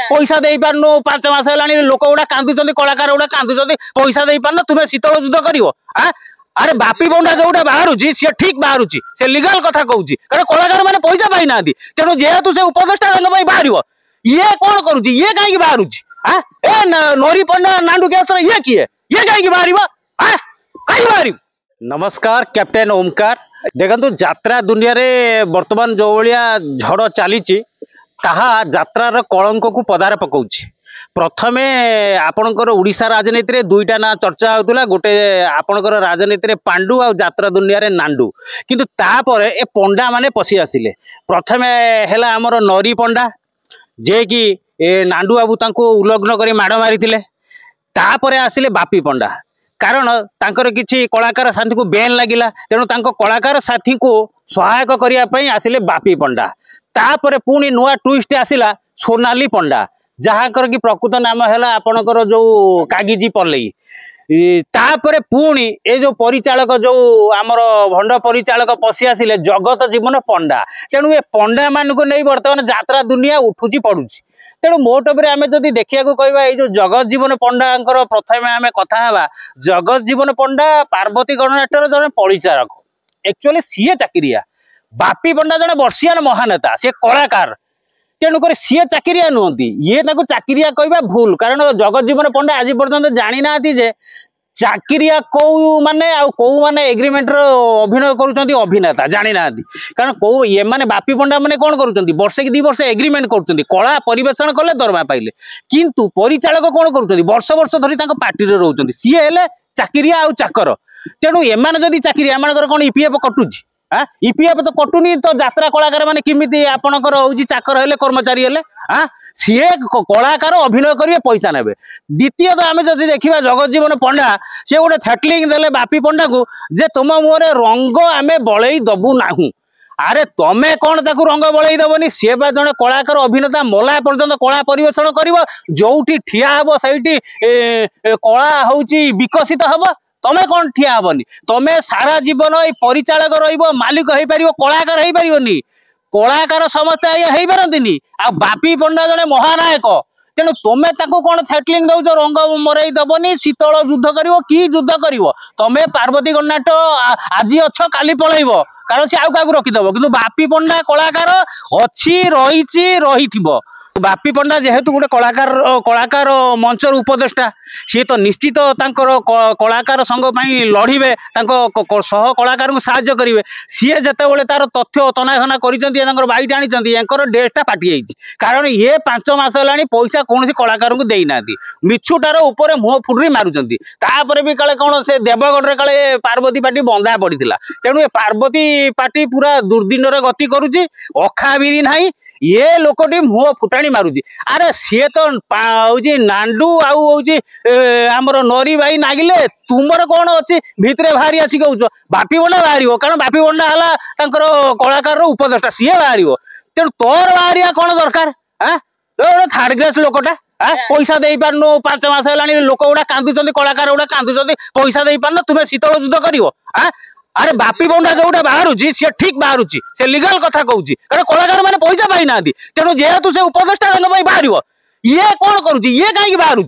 पैसा दे पारनु 5 मास है लोक गुड़ा कांदुचंदी कलाकार गुड़ा कांदुचंदी पैसा दे पारनु तुमे शीतल युद्ध करिवो अरे बापी बंडा जोटा बाहर सी ठीक बाहर से लीगल कथा कहूँ कारण कलाकार मैंने पैसा पाई ना तेणु जेहेतु से उपदेष्टा बाहर ये कौन करुच्ची ये कहीं बाहर नरी पंडा नांडू केस ये किए ये कहीं बाहर कहीं बाहर। नमस्कार कैप्टेन ओमकार देखो यात्रा दुनिया रे वर्तमान जो भाया झड़ चली यात्रार कलंक को पदार पकाउछि। प्रथमे आपणकर उड़ीसा राजनीति रे दुईटा ना चर्चा होता गोटे आपणकर राजनीति रे पांडु आ यात्रा दुनिया रे नांडू किंतु तापर ए पंडा माने पशि आसिले। प्रथमे हैला हमर नरी पंडा जे कि नांडू बाबू तांको उल्लग्न करी माड़ मारिथिले तापर आसिले बापी पंडा कारण तांकर किछि कलाकार साथी को बेन लागिला तेणु तांको कलाकार साथी को सहायक करिया पई आसिले बापी पंडा तापर पुणी नुआ ट्विस्ट आसिला सोनाली पंडा जहाँकर कि प्रकृत नाम है आपणकर जो कागिजी पल्लई तापर पुणी ए जो परिचालक जो आमर भंड परिचालक पशि आसिले जगत जीवन पंडा तेणु ए पंडा मान को नहीं बर्तमान यात्रा दुनिया उठुची पड़ुची तेणु मोटपर आम जदि देखा कहवा जो जगत जीवन पंडा प्रथम आम कथा जगत जीवन पंडा पार्वती गणनाट्यर जन परिचारक एक्चुअली सीए चाकरिया बापी पंडा जन वर्षियान महानेता सी कलाकार तेणुक सी चाकरिया नुहति ये चाकरिया कहवा भूल कारण जगत जीवन पंडा आज पर्यंत जानी ना जे चाकरिया कौ माने माने एग्रीमेंट अभिनय करुँच अभिनेता जानी ना कारण कौ ये माने बापी पंडा माने कौन करुँच वर्षे कि 2 वर्ष एग्रीमेंट करुँच कला परिवेषण कले दरमा पाइले किंतु परिचालक कौन करुँच वर्ष वर्ष धरी पार्टी रे रोचंती सी हेले चाकरिया आउ चाकर तेणु एमाने जदि चाकरिया एमानकर कौन ईपीएफ कटुची ईपीएफ तो कटुनी तो यात्रा कलाकार माने किमिति आपणकर होउची चाकर हेले कर्मचारी हेले सीए कलाकार अभिनय करिए पैसा नेबे। द्वितीय तो आम जदि देखा जगत जीवन पंडा सी गोटे थेटलिंग देले बापी पंडा को जे तुम मुहरे रंग आमे बलई दबू नाहू अरे तमें कौन ताकू रंग बलई दबनी सी बा जड़े कलाकार अभिनेता मला पर्यंत कला परिवेषण कर जोठी ठिया हम से कला हूँ विकसित हम तमें कौन ठिया हेनी तमें सारा जीवन परिचालक मालिक हो पार कलाकार हो पारनी कलाकार समस्ते हो पारती आ बापी पंडा जड़े महानायक तेणु तुम ताको कौन थेटलिंग दौच रंग मरई दबनी शीतल युद्ध कर युद्ध कर तमें पार्वती गणनाट आज अछ काली पलैब कारण सी आउ क्या रखीदब कि बापी पंडा कलाकार अच्छी रही बापी पंडा जेहेतु गोटे कलाकार मंचर उपदेष्टा सी तो निश्चित कलाकार संघ लड़े सह कलाकार को साहाय्य करेंगे सीए जिते तार तथ्य तनाघना कर बाइट आनी डेटा फाटी कारण ये 5 मास है पैसा कौन कलाकार को देना मिछुटार उपर मुह फुटरी मारुंट तापर भी काले कौन से देवगढ़ काले पार्वती पार्टी बंधा पड़ा तेणु ये पार्वती पार्टी पूरा दुर्दिन गति करुच्ची अखा बिरी ना ये लोकटी मुह फुटाणी मारुची अरे सी तो हूँ नांडू आमर नरी भाई नागिले तुमर कौन अच्छी भितर बाहरी आसी कौच बापी बंडा बाहर कारण बापी बंडा है कलाकार उपदेष्टा सीए बाहर तेणु तोर बाहर कौन दरकार गोटे थर्ड क्लास लोकटा पैसा दे पारनु 5 मास है लोक गुड़ा कांदुचंदी कलाकार गुड़ा कांदुचंदी पैसा दे पारनु तुमे शीतल युद्ध कर अरे बापी बंडा जोटा बाहर सी ठीक बाहर से लीगल कथा कहूँ कारण कलाकार मैंने पैसा पाई ना तेणु जेहेतु से उपदेष्टा बाहर ये कौन करुच्ची ये कहीं बाहर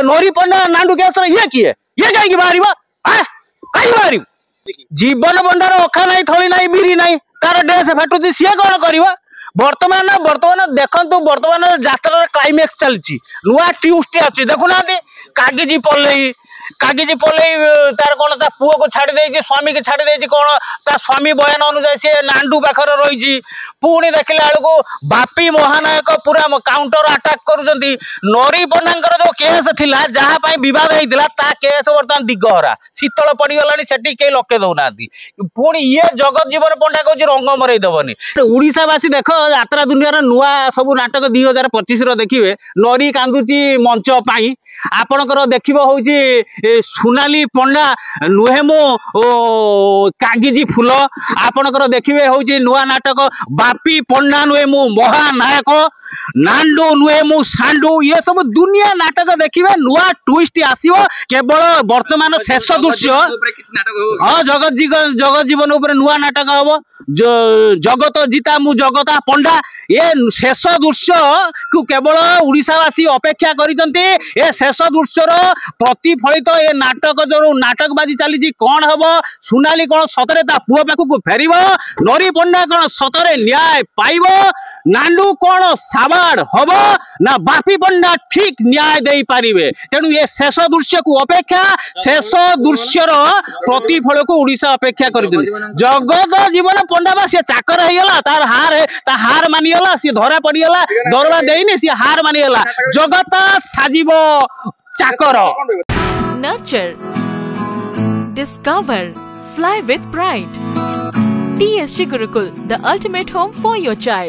नरी पंडा नांडू केस ये किए ये कहीं बाहर कहीं बाहर जीवन पंडार अखा ना थली ना बिरी ना तार ड्रेस फाटुची सी कौन कर बर्तमान देखु बर्तमान यात्रा क्लाइमेक्स चलती नुआ ट्विस्ट आछी देखुना कागिजी पल्लई तार कौन ता पुओ को छाड़ी देछि स्वामी के छाड़ी देछि कौन ता स्वामी बयान अनुसार से नांडू पाखर रही पुणी देखला बेलू बापी महानायक पूरा काउंटर अटाक करुँच नरी पंडा जो केस थिला जहाँ बद होता केस बर्तमान दिगहरा शीतल पड़गला से कई लके दौना पुणी ये जगत जीवन पंडा कह रंग मरई दबनी ओडावासी देख यात्रा दुनिया नुआ सब नाटक 2025 देखिए नरी कांदुची मंच पाई आपणकर देखिब हूँ सोनाली पंडा नुहे मो कागिजी फूल आपणकर देखिए हूँ नुआ नाटक बापी पंडा नुहे मु महानायक नांडू नुहे मु सांडू ये सब दुनिया नाटक देखिए नुआ ट्विस्ट आसीबो केवल वर्तमान शेष दृश्य हाँ जगत जीवन नुआ नाटक हम जगत जीता मु जगता पंडा ये शेष दृश्य को केवल उड़ीसावासी अपेक्षा करिसंती। ए शेष दृश्यर प्रतिफलित ये नाटक जो नाटकबाजी चली कौन हम सोनाली कौन सतरे ता पुओ पाखु फेरिब नरी पंडा कौन सतरे न्याय पाइब नांडू कौन साबाड़ हम ना बापी पंडा ठीक न्याय दे पारिबे। तेणु ये शेष दृश्य को अपेक्षा शेष दृश्यर प्रतिफल को उड़ीसा अपेक्षा कर जगत जीवन पंडा बा सी चाकर होगला तार हार मानिगला सी धरा पड़गला दरवा देनी सी हार मानिगला जगत साजिब चाकर। Nurture, discover, fly with pride. TSG Gurukul, the ultimate home for your child.